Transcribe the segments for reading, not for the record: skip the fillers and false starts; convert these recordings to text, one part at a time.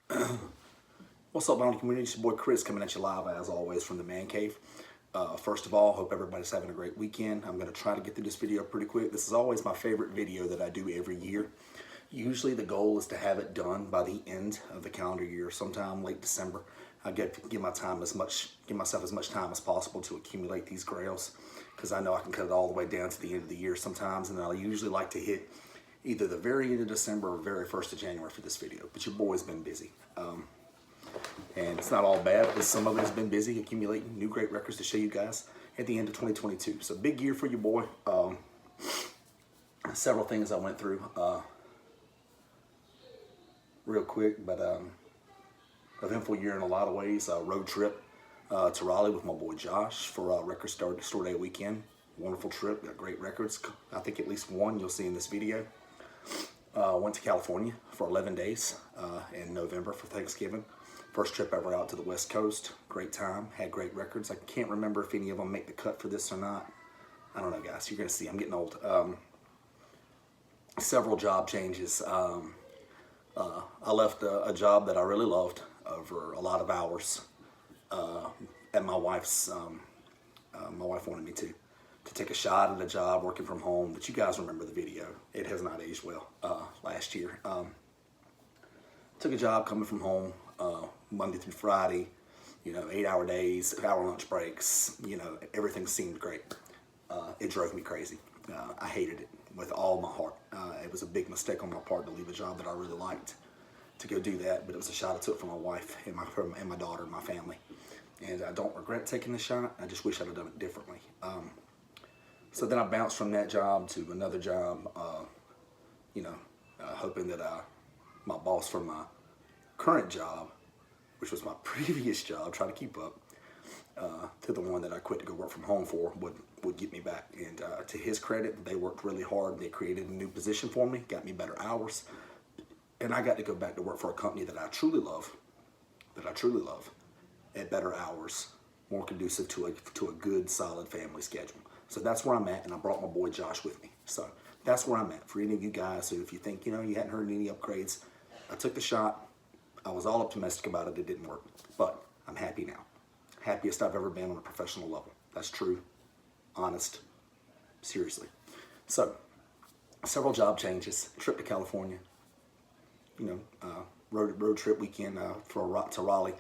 What's up, Bounty Community? It's your boy Chris coming at you live as always from the Man Cave. First of all, hope everybody's having a great weekend. I'm going to try to get through this video pretty quick. This is always my favorite video that I do every year. Usually the goal is to have it done by the end of the calendar year, sometime late December. I give myself as much time as possible to accumulate these grails, because I know I can cut it all the way down to the end of the year sometimes, and I usually like to hit either the very end of December or very first of January for this video. But your boy's been busy. And it's not all bad, because some of it has been busy accumulating new great records to show you guys at the end of 2022. So big year for your boy. Several things I went through real quick, but eventful year in a lot of ways. Road trip to Raleigh with my boy Josh for Record Store Day weekend. Wonderful trip, got great records. I think at least one you'll see in this video. Went to California for 11 days in November for Thanksgiving. First trip ever out to the West Coast. Great time, had great records. I can't remember if any of them make the cut for this or not. I don't know, guys, you're gonna see, I'm getting old. Several job changes. I left a job that I really loved over a lot of hours, and my wife wanted me to take a shot at a job working from home, but you guys remember the video. It has not aged well last year. Took a job coming from home Monday through Friday, 8-hour days, hour lunch breaks, everything seemed great. It drove me crazy. I hated it with all my heart. It was a big mistake on my part to leave a job that I really liked to go do that, but it was a shot I took for my wife and my daughter and my family. And I don't regret taking the shot. I just wish I'd have done it differently. So then I bounced from that job to another job, hoping that my boss from my current job, which was my previous job, trying to keep up, to the one that I quit to go work from home for, would get me back. And to his credit, they worked really hard. They created a new position for me, got me better hours, and I got to go back to work for a company that I truly love, at better hours, more conducive to a good, solid family schedule. So that's where I'm at, and I brought my boy Josh with me. So that's where I'm at. For any of you guys who, if you think, you hadn't heard any upgrades, I took the shot. I was all optimistic about it. It didn't work, but I'm happy now. Happiest I've ever been on a professional level. That's true, honest, seriously. So, several job changes, trip to California, road trip weekend to Raleigh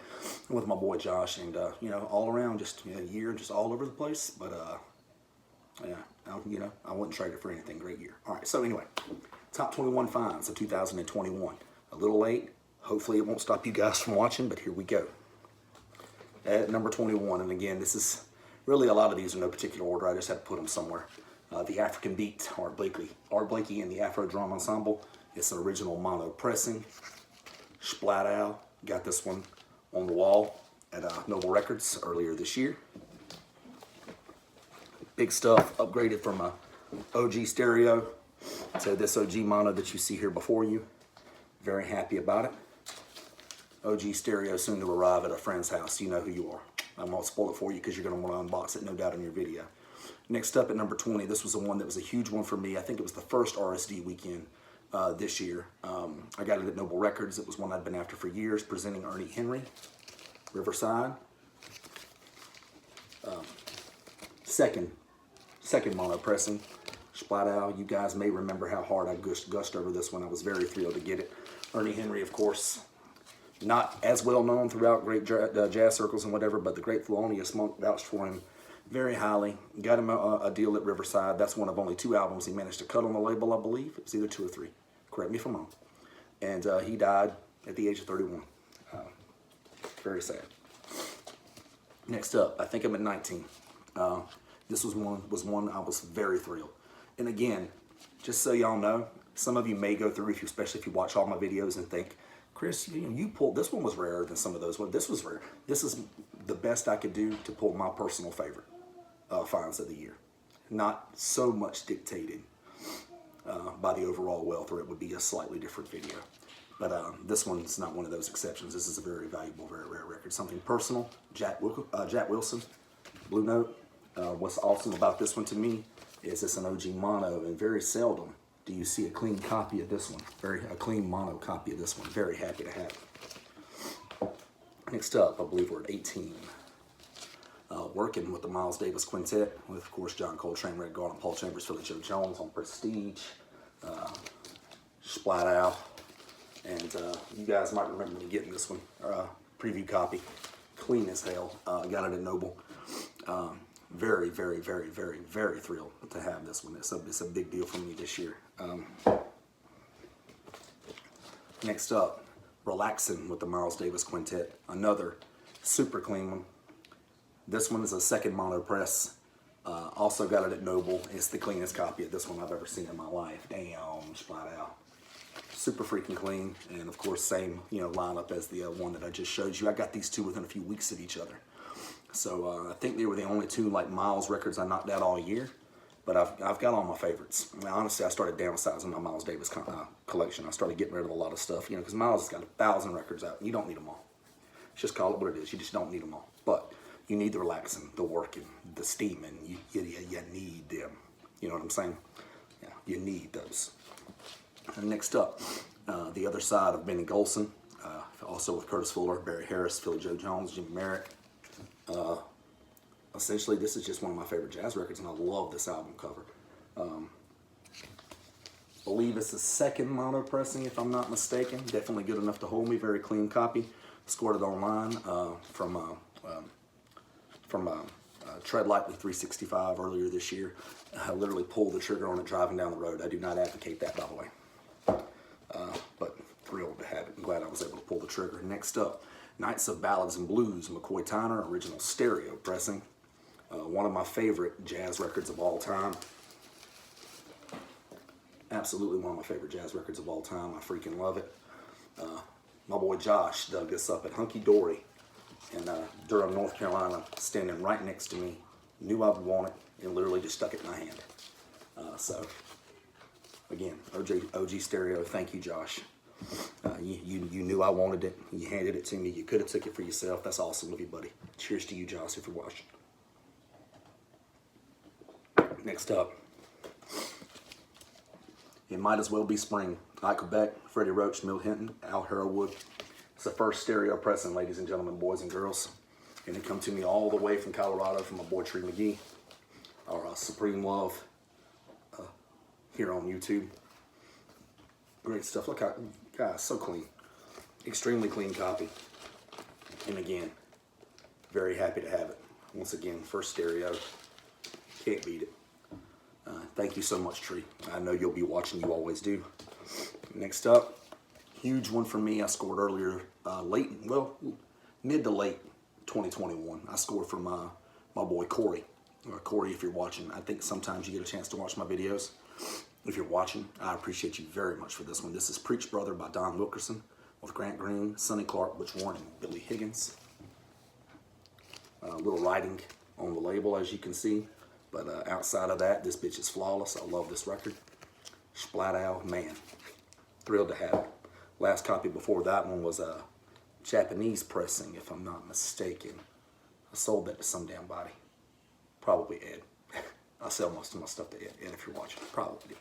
with my boy Josh, and all around just a year just all over the place. But yeah, I wouldn't trade it for anything. Great year. All right, so anyway, top 21 finds of 2021. A little late. Hopefully it won't stop you guys from watching, but here we go. At number 21, and again, this is really, a lot of these in no particular order. I just had to put them somewhere. The African Beat, Art Blakey and the Afro Drum Ensemble. It's an original mono pressing. Splat Owl, got this one on the wall at Noble Records earlier this year. Big stuff, upgraded from a OG stereo to this OG mono that you see here before you. Very happy about it. OG stereo soon to arrive at a friend's house. You know who you are. I won't spoil it for you because you're going to want to unbox it, no doubt, in your video. Next up at number 20, this was the one that was a huge one for me. I think it was the first RSD weekend this year. I got it at Noble Records. It was one I'd been after for years, presenting Ernie Henry, Riverside. Second mono pressing, Splat Owl. You guys may remember how hard I gushed over this one. I was very thrilled to get it. Ernie Henry, of course, not as well known throughout great jazz circles and whatever, but the great Thelonious Monk vouched for him very highly. Got him a deal at Riverside. That's one of only 2 albums he managed to cut on the label, I believe. It was either 2 or 3. Correct me if I'm wrong. And he died at the age of 31. Very sad. Next up, I think I'm at 19. This was one I was very thrilled. And again, just so y'all know, some of you may go through, especially if you watch all my videos, and think, Chris, you pulled, this one was rarer than some of those. Well, this was rare. This is the best I could do to pull my personal favorite finds of the year. Not so much dictated by the overall wealth, or it would be a slightly different video. But this one's not one of those exceptions. This is a very valuable, very rare record. Something personal. Jack Wilson, Blue Note. What's awesome about this one to me is it's an OG mono, and very seldom do you see a clean copy of this one. A clean mono copy of this one. Very happy to have it. Next up, I believe we're at 18. Working with the Miles Davis Quintet, with, of course, John Coltrane, Red Garland, Paul Chambers, Philly Joe Jones on Prestige, Splat Owl, and you guys might remember me getting this one, preview copy, clean as hell. Got it at Noble. Very, very, very, very, very thrilled to have this one. It's a big deal for me this year. Next up, Relaxing with the Miles Davis Quintet, another super clean one. This one is a second mono press. Also got it at Noble. It's the cleanest copy of this one I've ever seen in my life. Damn, splat out. Super freaking clean, and of course same lineup as the one that I just showed you. I got these two within a few weeks of each other. So I think they were the only two like Miles records I knocked out all year. But I've got all my favorites. Now, honestly, I started downsizing my Miles Davis collection. I started getting rid of a lot of stuff, because Miles has got 1,000 records out. You don't need them all. Just call it what it is. You just don't need them all. But you need the Relaxing, the Working, the Steaming. You need them. You know what I'm saying? Yeah, you need those. And next up, the other side of Benny Golson, also with Curtis Fuller, Barry Harris, Philly Joe Jones, Jimmy Merritt. Essentially, this is just one of my favorite jazz records, and I love this album cover. Believe it's the second mono pressing, if I'm not mistaken. Definitely good enough to hold me. Very clean copy. Scored it online from Tread Lightly 365 earlier this year. I literally pulled the trigger on it driving down the road. I do not advocate that, by the way. But thrilled to have it. I'm glad I was able to pull the trigger. Next up, Nights of Ballads and Blues, McCoy Tyner, original stereo pressing. One of my favorite jazz records of all time. Absolutely one of my favorite jazz records of all time. I freaking love it. My boy Josh dug this up at Hunky Dory in Durham, North Carolina, standing right next to me. Knew I would want it and literally just stuck it in my hand. So, again, OG Stereo, thank you, Josh. You knew I wanted it. You handed it to me. You could have took it for yourself. That's awesome of you, buddy. Cheers to you, Josh, if you're watching. Next up, it might as well be spring. Ike Quebec, Freddie Roach, Milt Hinton, Al Harrowwood. It's the first stereo pressing, ladies and gentlemen, boys and girls. And it come to me all the way from Colorado from my boy Tree McGee, our Supreme Love here on YouTube. Great stuff. Look how, guys, so clean. Extremely clean copy. And again, very happy to have it. Once again, first stereo. Can't beat it. Thank you so much, Tree. I know you'll be watching. You always do. Next up, huge one for me. I scored earlier, mid to late 2021. I scored for my boy Corey. Corey, if you're watching, I think sometimes you get a chance to watch my videos. If you're watching, I appreciate you very much for this one. This is Preach Brother by Don Wilkerson with Grant Green, Sonny Clark, Butch Warren, and Billy Higgins. A little writing on the label, as you can see. But outside of that, this bitch is flawless. I love this record. Splat Owl, man. Thrilled to have it. Last copy before that one was a Japanese pressing, if I'm not mistaken. I sold that to some damn body. Probably Ed. I sell most of my stuff to Ed, if you're watching. Probably.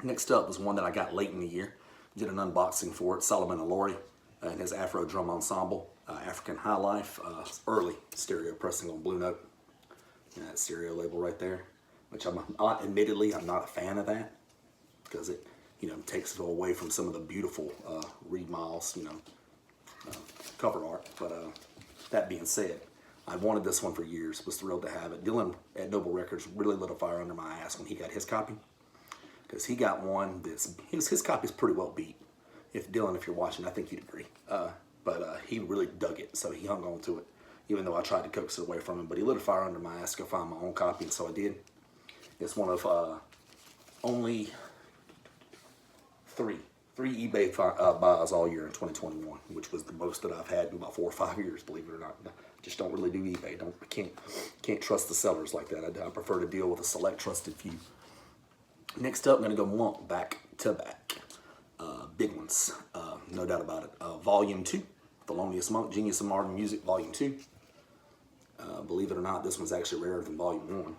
Next up was one that I got late in the year. Did an unboxing for it. Solomon Alori and his Afro Drum Ensemble. African High Life. Early stereo pressing on Blue Note. That stereo label right there, which admittedly I'm not a fan of that because it takes it away from some of the beautiful Reed Miles cover art. But that being said, I wanted this one for years. Was thrilled to have it. Dylan at Noble Records really lit a fire under my ass when he got his copy because he got one that's his copy's pretty well beat. If Dylan, if you're watching, I think you'd agree. But he really dug it, so he hung on to it. Even though I tried to coax it away from him, but he lit a fire under my ass to go find my own copy, and so I did. It's one of only three eBay buys all year in 2021, which was the most that I've had in about 4 or 5 years, believe it or not. Just don't really do eBay. Can't trust the sellers like that. I prefer to deal with a select trusted few. Next up, I'm gonna go Monk back to back. Big ones, no doubt about it. Volume 2, Thelonious Monk, Genius of Modern Music, Volume 2. Believe it or not, this one's actually rarer than Volume 1.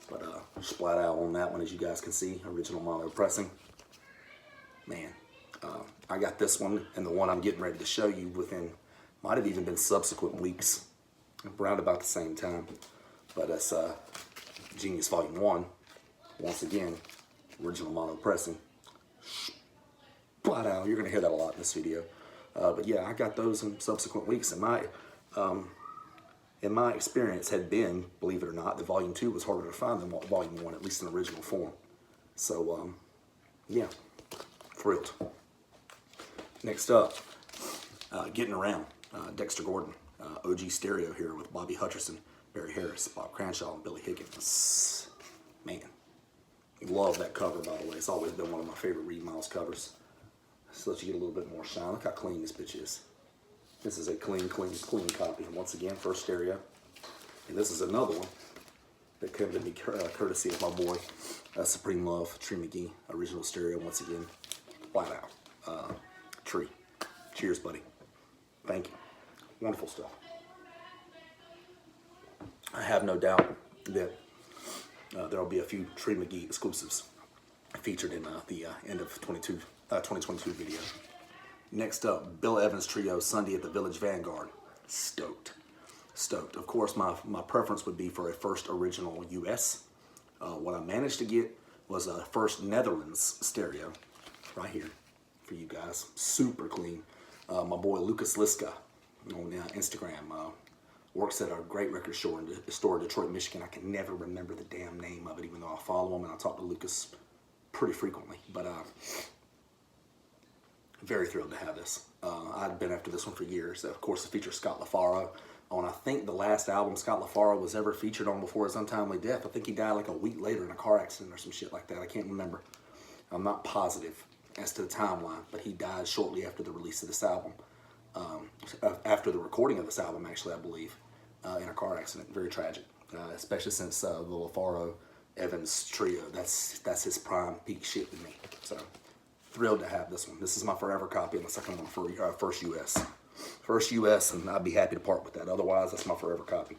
But splat out on that one, as you guys can see, original mono pressing. Man, I got this one and the one I'm getting ready to show you within Might have even been subsequent weeks, around about the same time. But that's Genius Volume 1. Once again, original mono pressing. Flat out, you're going to hear that a lot in this video. But yeah, I got those in subsequent weeks. And in my experience had been, believe it or not, that Volume 2 was harder to find than Volume 1, at least in original form. So, yeah, thrilled. Next up, Getting Around, Dexter Gordon, OG Stereo here with Bobby Hutcherson, Barry Harris, Bob Cranshaw, and Billy Higgins. Man, love that cover, by the way. It's always been one of my favorite Reed Miles covers. Just let you get a little bit more shine. Look how clean this bitch is. This is a clean copy. And once again, first stereo. And this is another one that came to me courtesy of my boy, Supreme Love, Tree McGee, original stereo once again. Flat out. Tree. Cheers, buddy. Thank you. Wonderful stuff. I have no doubt that there will be a few Tree McGee exclusives featured in the end of 2022 video. Next up, Bill Evans Trio, Sunday at the Village Vanguard. Stoked. Stoked. Of course, my preference would be for a first original US. What I managed to get was a first Netherlands stereo right here for you guys. Super clean. My boy Lucas Liska on Instagram works at a great record store in Detroit, Michigan. I can never remember the damn name of it, even though I follow him and I talk to Lucas pretty frequently. But very thrilled to have this. I'd been after this one for years. Of course, it features Scott LaFaro on, I think, the last album Scott LaFaro was ever featured on before his untimely death. I think he died like a week later in a car accident or some shit like that. I can't remember. I'm not positive as to the timeline, but he died shortly after the release of this album. After the recording of this album, actually, I believe, in a car accident. Very tragic, especially since the LaFaro Evans Trio, that's his prime peak shit with me. So thrilled to have this one. This is my forever copy, and the second one for first US. First US, and I'd be happy to part with that. Otherwise, that's my forever copy.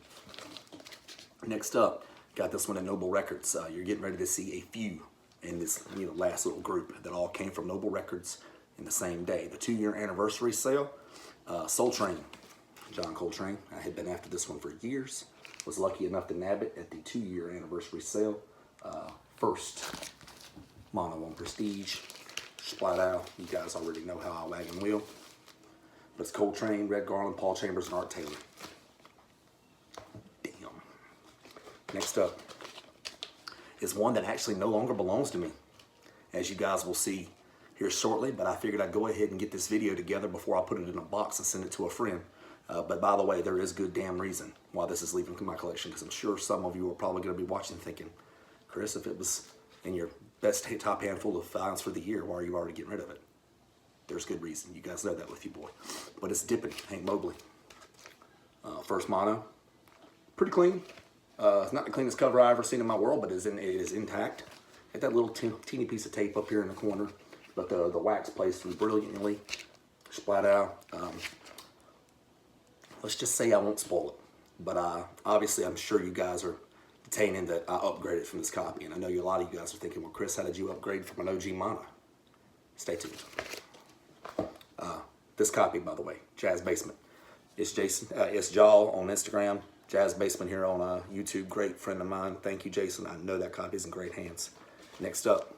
Next up, got this one at Noble Records. You're getting ready to see a few in this last little group that all came from Noble Records in the same day. The 2-year anniversary sale, Soul Train, John Coltrane. I had been after this one for years. Was lucky enough to nab it at the 2-year anniversary sale. First mono on Prestige. Splat out. You guys already know how I wagon wheel. But it's Coltrane, Red Garland, Paul Chambers, and Art Taylor. Damn. Next up is one that actually no longer belongs to me, as you guys will see here shortly. But I figured I'd go ahead and get this video together before I put it in a box and send it to a friend. But by the way, there is good damn reason why this is leaving my collection, because I'm sure some of you are probably going to be watching thinking, Chris, if it was in your best top handful of finds for the year, why are you already getting rid of it? There's good reason. You guys know that with you, boy. But it's Dippin', Hank Mobley. First mono. Pretty clean. It's not the cleanest cover I've ever seen in my world, but it is intact. Got that little teeny piece of tape up here in the corner, but the wax plays through brilliantly. Splat out. Let's just say I won't spoil it. But obviously, I'm sure you guys are detaining that I upgraded from this copy. And I know a lot of you guys are thinking, well, Chris, how did you upgrade from an OG mono? Stay tuned. This copy, by the way, Jazz Basement. It's Jason. It's Jal on Instagram. Jazz Basement here on YouTube. Great friend of mine. Thank you, Jason. I know that copy is in great hands. Next up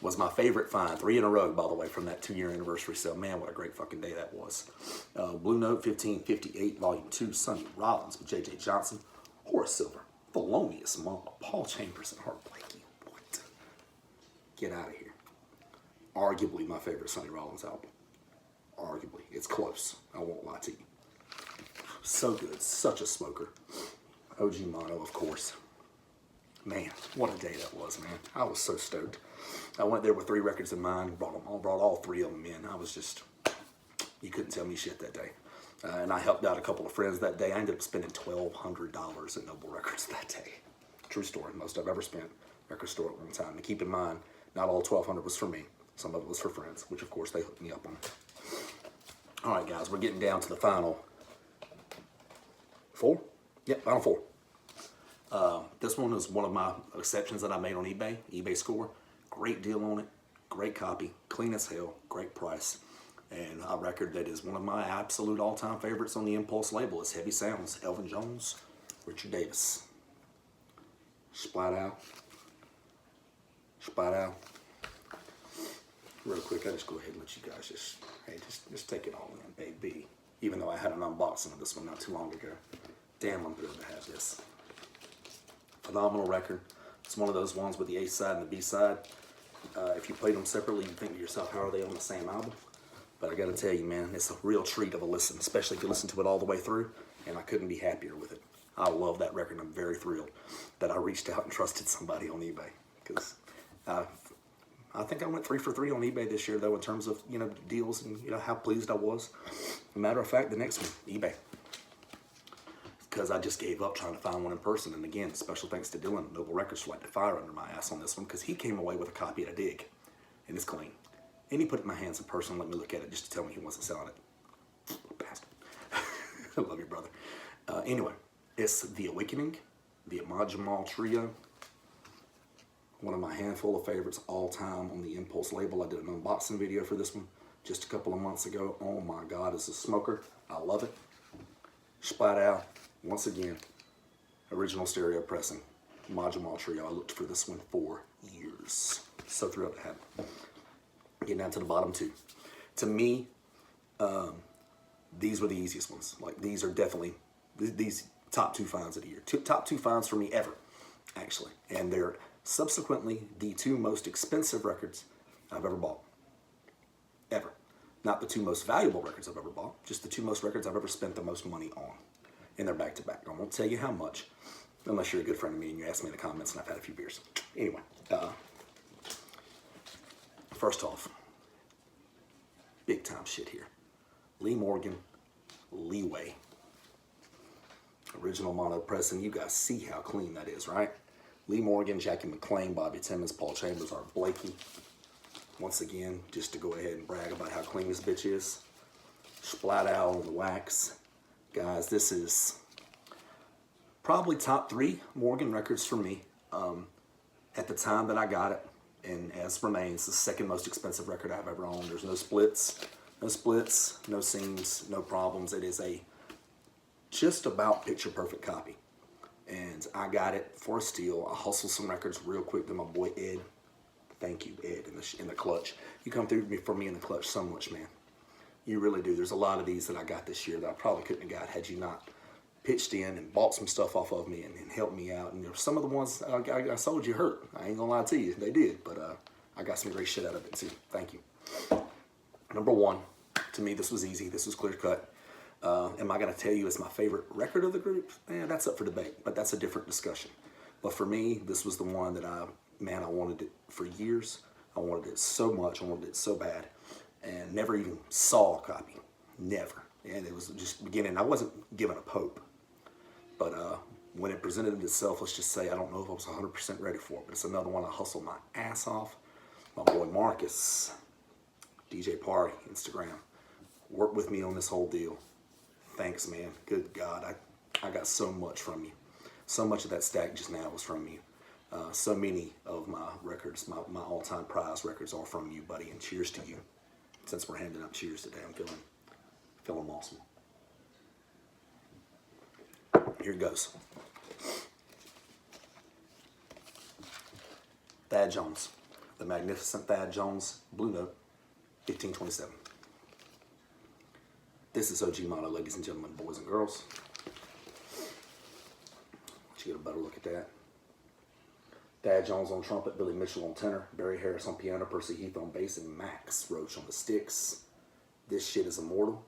was my favorite find. 3 in a row, by the way, from that 2-year anniversary sale. Man, what a great fucking day that was. Blue Note 1558, Volume 2, Sonny Rollins with J.J. Johnson, Horace Silver, Thelonious Monk, Paul Chambers, and Art Blakey. What? Get out of here. Arguably my favorite Sonny Rollins album. Arguably. It's close. I won't lie to you. So good. Such a smoker. OG mono, of course. Man, what a day that was, man. I was so stoked. I went there with 3 records in mind, brought all 3 of them in. I was just, you couldn't tell me shit that day. And I helped out a couple of friends that day. I ended up spending $1,200 at Noble Records that day. True story. Most I've ever spent record store at one time. And keep in mind, not all $1,200 was for me. Some of it was for friends, which of course they hooked me up on. All right, guys, we're getting down to the final 4. Yep, final 4. This one is one of my exceptions that I made on eBay. eBay score. Great deal on it. Great copy. Clean as hell. Great price. And a record that is one of my absolute all-time favorites on the Impulse label is Heavy Sounds, Elvin Jones, Richard Davis. Splat out. Splat out. Real quick, I just go ahead and let you guys just take it all in, baby. Even though I had an unboxing of this one not too long ago. Damn, I'm thrilled to have this. Phenomenal record. It's one of those ones with the A side and the B side. If you played them separately, you think to yourself, how are they on the same album? But I gotta tell you, man, it's a real treat of a listen, especially if you listen to it all the way through, and I couldn't be happier with it. I love that record, and I'm very thrilled that I reached out and trusted somebody on eBay, because I think I went 3 for 3 on eBay this year, though, in terms of, you know, deals and, you know, how pleased I was. As a matter of fact, the next one, eBay. Because I just gave up trying to find one in person. And again, special thanks to Dylan, Noble Records, for lighting the fire under my ass on this one, because he came away with a copy I dig, and it's clean. And he put it in my hands in person and let me look at it just to tell me he wasn't selling it. Bastard. I love you, brother. Anyway, it's The Awakening, the Ahmad Jamal Trio. One of my handful of favorites all time on the Impulse label. I did an unboxing video for this one just a couple of months ago. Oh my God, it's a smoker. I love it. Splat out. Once again, original stereo pressing. Ahmad Jamal Trio. I looked for this one for years. So thrilled to have it. Getting down to the bottom two. To me, these were the easiest ones. Like, these are definitely, these top 2 finds of the year. Top 2 finds for me ever, actually. And they're subsequently the 2 most expensive records I've ever bought. Ever. Not the 2 most valuable records I've ever bought, just the 2 most records I've ever spent the most money on. And they're back to back. I won't tell you how much, unless you're a good friend of me and you ask me in the comments and I've had a few beers. Anyway, first off, big time shit here. Lee Morgan, Leeway. Original mono pressing. You guys see how clean that is, right? Lee Morgan, Jackie McLean, Bobby Timmons, Paul Chambers, Art Blakey. Once again, just to go ahead and brag about how clean this bitch is. Splat Owl on the wax. Guys, this is probably top 3 Morgan records for me. At the time that I got it, and as remains, the 2nd most expensive record I've ever owned. There's no splits, no seams, no problems. It is a just about picture perfect copy. And I got it for a steal. I hustled some records real quick to my boy Ed. Thank you, Ed, in the clutch. You come through for me in the clutch so much, man. You really do. There's a lot of these that I got this year that I probably couldn't have got had you not pitched in and bought some stuff off of me and helped me out. And you know, some of the ones I sold you hurt. I ain't gonna lie to you, they did. But I got some great shit out of it too. Thank you. Number 1, to me, this was easy. This was clear cut. Am I gonna tell you it's my favorite record of the group? That's up for debate, but that's a different discussion. But for me, this was the one that I wanted it for years. I wanted it so much. I wanted it so bad. And never even saw a copy. Never. And it was just beginning. I wasn't given a pope. But when it presented itself, let's just say, I don't know if I was 100% ready for it. But it's another one I hustled my ass off. My boy Marcus, DJ Party, Instagram, worked with me on this whole deal. Thanks, man. Good God. I got so much from you. So much of that stack just now was from you. So many of my records, my all-time prize records are from you, buddy. And cheers to you. Since we're handing out cheers today, I'm feeling awesome. Here it goes. Thad Jones, the magnificent Thad Jones, Blue Note, 1527. This is OG Mono, ladies and gentlemen, boys and girls. Let you get a better look at that. Thad Jones on trumpet, Billy Mitchell on tenor, Barry Harris on piano, Percy Heath on bass, and Max Roach on the sticks. This shit is immortal.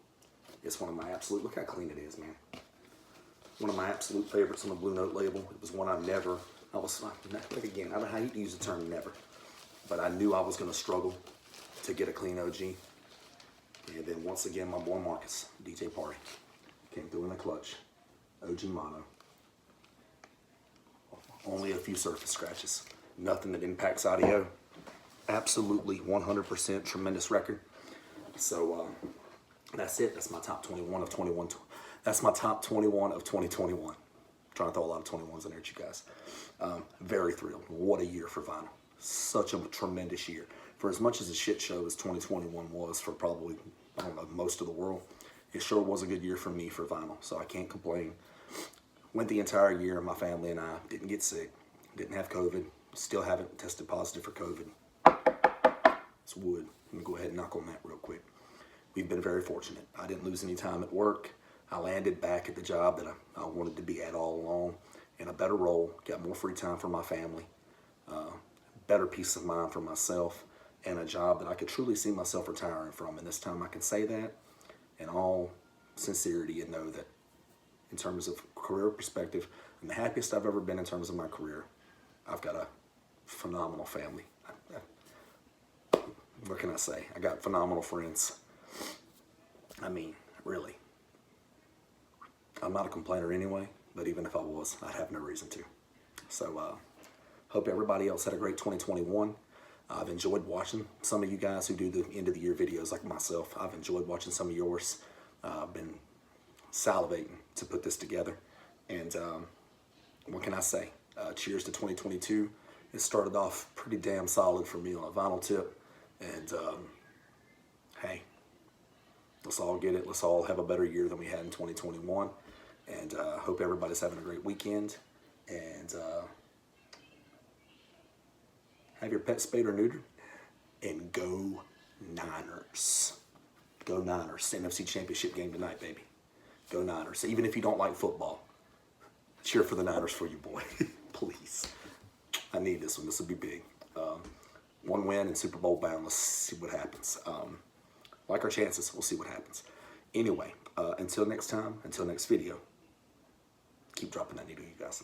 It's one of my absolute, look how clean it is, man. One of my absolute favorites on the Blue Note label. It was one like again, I don't know how you use the term never, but I knew I was gonna struggle to get a clean OG. And then once again, my boy Marcus, DJ Party, came through in the clutch. OG Mono. Only a few surface scratches. Nothing that impacts audio. Absolutely 100% tremendous record. So that's it. That's my top 21 of 21. That's my top 21 of 2021. Trying to throw a lot of 21s in there at you guys. Very thrilled. What a year for vinyl. Such a tremendous year. For as much as a shit show as 2021 was for probably I don't know, most of the world. It sure was a good year for me for vinyl, so I can't complain. Went the entire year, my family and I didn't get sick, didn't have COVID, still haven't tested positive for COVID. It's wood. Let me go ahead and knock on that real quick. We've been very fortunate. I didn't lose any time at work. I landed back at the job that I wanted to be at all along, in a better role, got more free time for my family, better peace of mind for myself, and a job that I could truly see myself retiring from. And this time I can say that in all sincerity and know that in terms of career perspective, I'm the happiest I've ever been in terms of my career. I've got a phenomenal family. What can I say? I got phenomenal friends. I mean, really. I'm not a complainer anyway, but even if I was, I'd have no reason to. So, hope everybody else had a great 2021. I've enjoyed watching some of you guys who do the end of the year videos like myself. I've enjoyed watching some of yours. I've been salivating to put this together. And what can I say? Cheers to 2022. It started off pretty damn solid for me on a vinyl tip. And hey, let's all get it. Let's all have a better year than we had in 2021. And hope everybody's having a great weekend. And have your pet spayed or neutered. And go Niners. Go Niners. NFC Championship game tonight, baby. Go Niners. Even if you don't like football, cheer for the Niners for you, boy. Please. I need this one. This will be big. One win and Super Bowl bound. Let's see what happens. Like our chances. We'll see what happens. Anyway, until next time, until next video, keep dropping that needle, you guys.